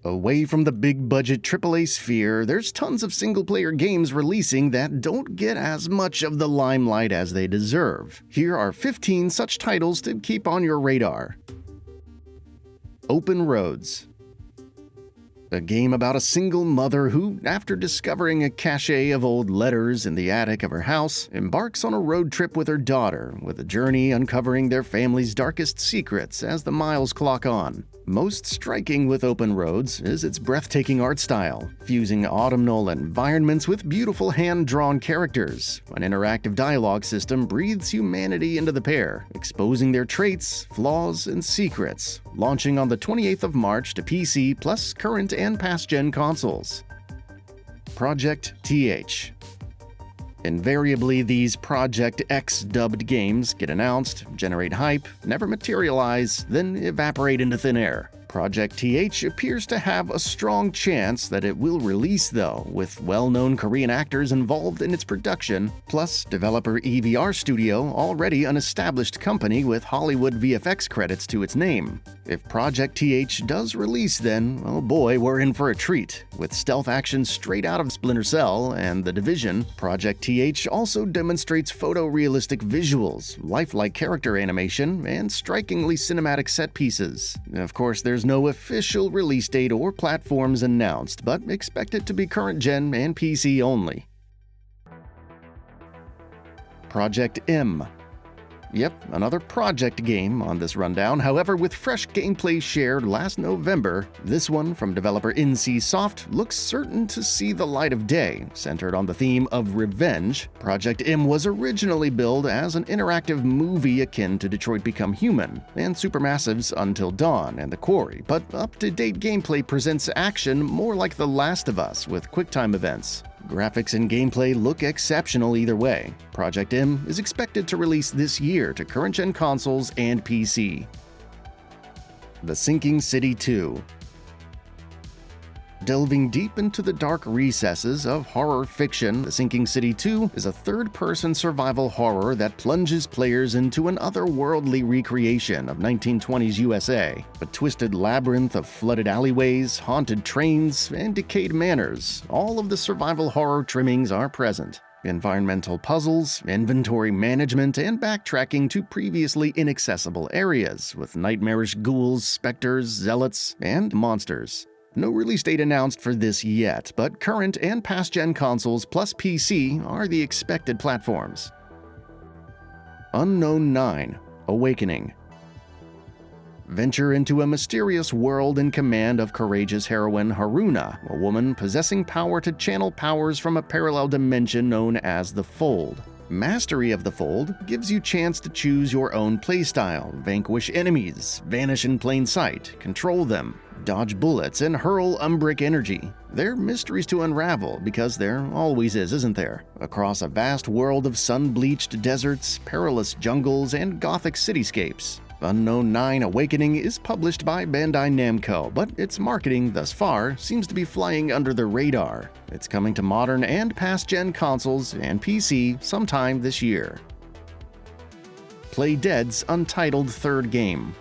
Away from the big-budget AAA sphere, there's tons of single-player games releasing that don't get as much of the limelight as they deserve. Here are 15 such titles to keep on your radar. Open Roads. A game about a single mother who, after discovering a cache of old letters in the attic of her house, embarks on a road trip with her daughter, with a journey uncovering their family's darkest secrets as the miles clock on. Most striking with Open Roads is its breathtaking art style, fusing autumnal environments with beautiful hand-drawn characters. An interactive dialogue system breathes humanity into the pair, exposing their traits, flaws, and secrets. Launching on the 28th of March to PC plus current and past-gen consoles. Project TH. Invariably, these Project X-dubbed games get announced, generate hype, never materialize, then evaporate into thin air. Project TH appears to have a strong chance that it will release though, with well-known Korean actors involved in its production, plus developer EVR Studio, already an established company with Hollywood VFX credits to its name. If Project TH does release then, oh boy, we're in for a treat. With stealth action straight out of Splinter Cell and The Division, Project TH also demonstrates photorealistic visuals, lifelike character animation, and strikingly cinematic set pieces. Of course, there's no official release date or platforms announced, but expect it to be current gen and PC only. Project M. Yep, another Project game on this rundown, however with fresh gameplay shared last November. This one, from developer NCSoft, looks certain to see the light of day. Centered on the theme of revenge, Project M was originally billed as an interactive movie akin to Detroit Become Human and Supermassive's Until Dawn and The Quarry, but up-to-date gameplay presents action more like The Last of Us with QuickTime events. Graphics and gameplay look exceptional either way. Project M is expected to release this year to current-gen consoles and PC. The Sinking City 2. Delving deep into the dark recesses of horror fiction, The Sinking City 2 is a third-person survival horror that plunges players into an otherworldly recreation of 1920s USA. A twisted labyrinth of flooded alleyways, haunted trains, and decayed manors. All of the survival horror trimmings are present. Environmental puzzles, inventory management, and backtracking to previously inaccessible areas, with nightmarish ghouls, specters, zealots, and monsters. No release date announced for this yet, but current and past-gen consoles plus PC are the expected platforms. Unknown 9: Awakening. Venture into a mysterious world in command of courageous heroine Haruna, a woman possessing power to channel powers from a parallel dimension known as the Fold. Mastery of the Fold gives you chance to choose your own playstyle, vanquish enemies, vanish in plain sight, control them, dodge bullets, and hurl umbric energy. There are mysteries to unravel, because there always is, isn't there? Across a vast world of sun-bleached deserts, perilous jungles, and gothic cityscapes. Unknown 9: Awakening is published by Bandai Namco, but its marketing thus far seems to be flying under the radar. It's coming to modern and past-gen consoles and PC sometime this year. Play Dead's untitled third game.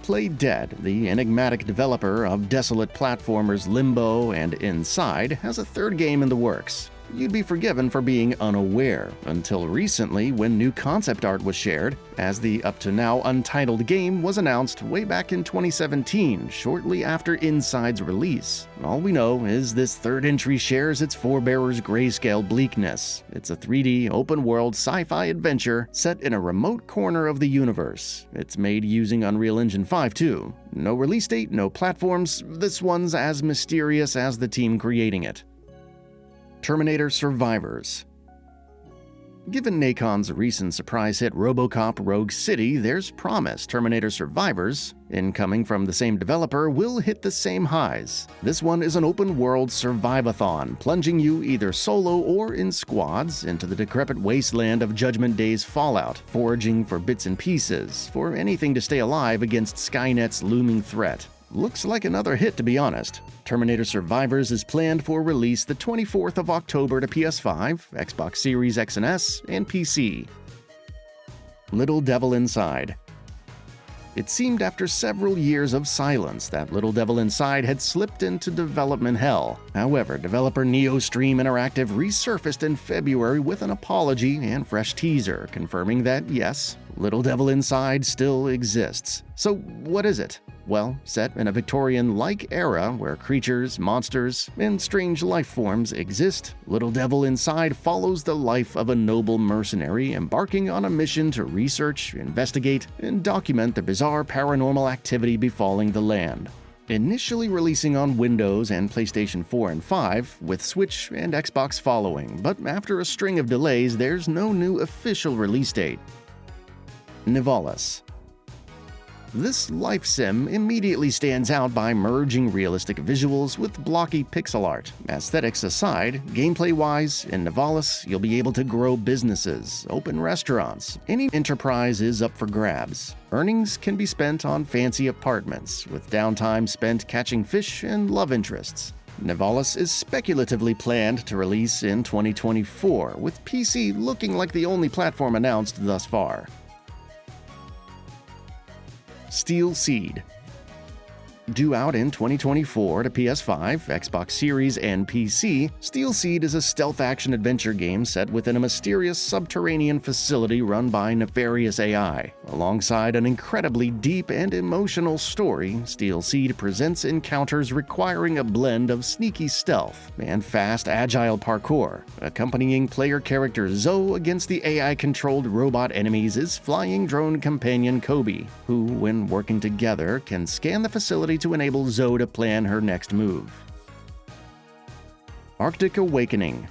Play Dead, the enigmatic developer of desolate platformers Limbo and Inside, has a third game in the works. You'd be forgiven for being unaware, until recently when new concept art was shared, as the up-to-now untitled game was announced way back in 2017, shortly after Inside's release. All we know is this third entry shares its forebearer's grayscale bleakness. It's a 3D, open-world sci-fi adventure set in a remote corner of the universe. It's made using Unreal Engine 5 too. No release date, no platforms. This one's as mysterious as the team creating it. Terminator Survivors. Given Nakon's recent surprise hit RoboCop Rogue City, there's promise Terminator Survivors, incoming from the same developer, will hit the same highs. This one is an open-world survivathon, plunging you either solo or in squads into the decrepit wasteland of Judgment Day's Fallout, foraging for bits and pieces, for anything to stay alive against Skynet's looming threat. Looks like another hit, to be honest. Terminator Survivors is planned for release the 24th of October to PS5, Xbox Series X and S, and PC. Little Devil Inside. It seemed after several years of silence that Little Devil Inside had slipped into development hell. However, developer NeoStream Interactive resurfaced in February with an apology and fresh teaser, confirming that yes, Little Devil Inside still exists. So what is it? Well, set in a Victorian-like era where creatures, monsters, and strange life forms exist, Little Devil Inside follows the life of a noble mercenary embarking on a mission to research, investigate, and document the bizarre paranormal activity befalling the land. Initially releasing on Windows and PlayStation 4 and 5, with Switch and Xbox following, but after a string of delays, there's no new official release date. Nivalis. This life sim immediately stands out by merging realistic visuals with blocky pixel art. Aesthetics aside, gameplay-wise, in Nivalis, you'll be able to grow businesses, open restaurants. Any enterprise is up for grabs. Earnings can be spent on fancy apartments, with downtime spent catching fish and love interests. Nivalis is speculatively planned to release in 2024, with PC looking like the only platform announced thus far. Steel Seed. Due out in 2024 to PS5, Xbox Series, and PC, Steel Seed is a stealth action-adventure game set within a mysterious subterranean facility run by nefarious AI. Alongside an incredibly deep and emotional story, Steel Seed presents encounters requiring a blend of sneaky stealth and fast, agile parkour. Accompanying player character Zoe against the AI-controlled robot enemies is flying drone companion Kobe, who, when working together, can scan the facility to enable Zoe to plan her next move. Arctic Awakening.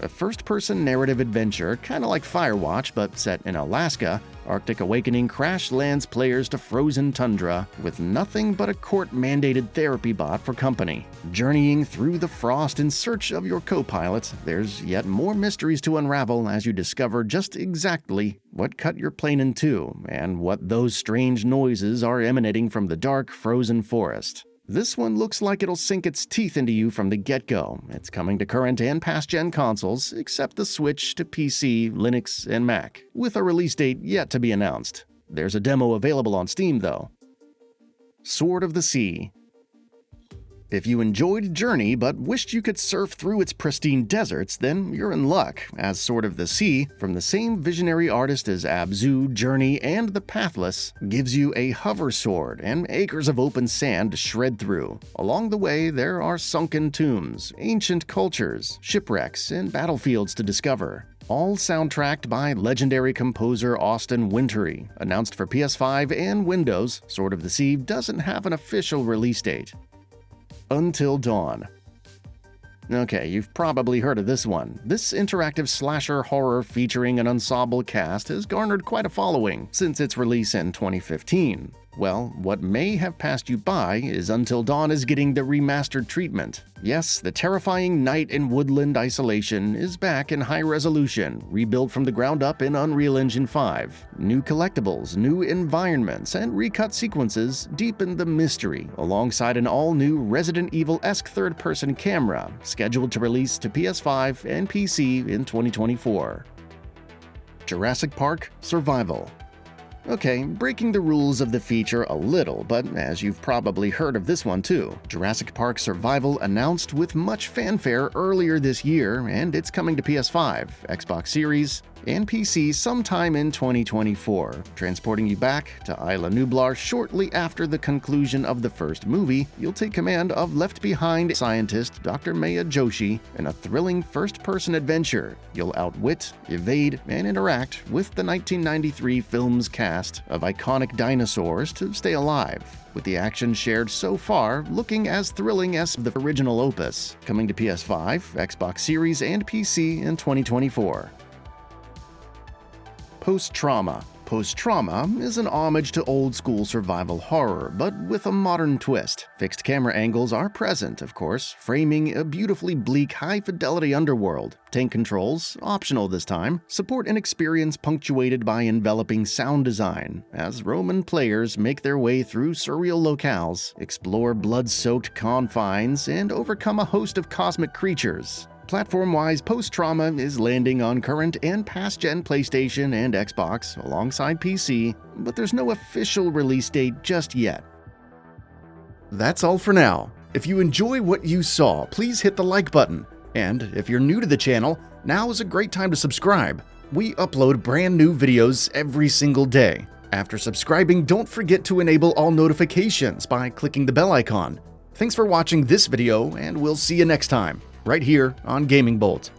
A first-person narrative adventure, kinda like Firewatch but set in Alaska, Arctic Awakening crash-lands players to frozen tundra with nothing but a court-mandated therapy bot for company. Journeying through the frost in search of your co-pilot, there's yet more mysteries to unravel as you discover just exactly what cut your plane in two and what those strange noises are emanating from the dark, frozen forest. This one looks like it'll sink its teeth into you from the get-go. It's coming to current and past-gen consoles, except the Switch to PC, Linux, and Mac, with a release date yet to be announced. There's a demo available on Steam, though. Sword of the Sea. If you enjoyed Journey but wished you could surf through its pristine deserts, then you're in luck, as Sword of the Sea, from the same visionary artist as Abzu, Journey, and The Pathless, gives you a hover sword and acres of open sand to shred through. Along the way, there are sunken tombs, ancient cultures, shipwrecks, and battlefields to discover. All soundtracked by legendary composer Austin Wintory. Announced for PS5 and Windows, Sword of the Sea doesn't have an official release date. Until Dawn. Okay, you've probably heard of this one. This interactive slasher horror featuring an ensemble cast has garnered quite a following since its release in 2015. Well, what may have passed you by is Until Dawn is getting the remastered treatment. Yes, the terrifying night in woodland isolation is back in high resolution, rebuilt from the ground up in Unreal Engine 5. New collectibles, new environments, and recut sequences deepen the mystery, alongside an all-new Resident Evil-esque third-person camera, scheduled to release to PS5 and PC in 2024. Jurassic Park Survival. Okay, breaking the rules of the feature a little, but as you've probably heard of this one too. Jurassic Park Survival announced with much fanfare earlier this year, and it's coming to PS5, Xbox Series, and PC sometime in 2024, transporting you back to Isla Nublar shortly after the conclusion of the first movie. You'll take command of left-behind scientist Dr. Maya Joshi in a thrilling first-person adventure. You'll outwit, evade, and interact with the 1993 film's cast of iconic dinosaurs to stay alive, with the action shared so far looking as thrilling as the original opus, coming to PS5, Xbox Series, and PC in 2024. Post-Trauma. Post-Trauma is an homage to old-school survival horror, but with a modern twist. Fixed camera angles are present, of course, framing a beautifully bleak, high-fidelity underworld. Tank controls, optional this time, support an experience punctuated by enveloping sound design, as Roman players make their way through surreal locales, explore blood-soaked confines, and overcome a host of cosmic creatures. Platform-wise, Post-Trauma is landing on current and past-gen PlayStation and Xbox alongside PC, but there's no official release date just yet. That's all for now. If you enjoy what you saw, please hit the like button. And if you're new to the channel, now is a great time to subscribe. We upload brand new videos every single day. After subscribing, don't forget to enable all notifications by clicking the bell icon. Thanks for watching this video, and we'll see you next time, right here on Gaming Bolt.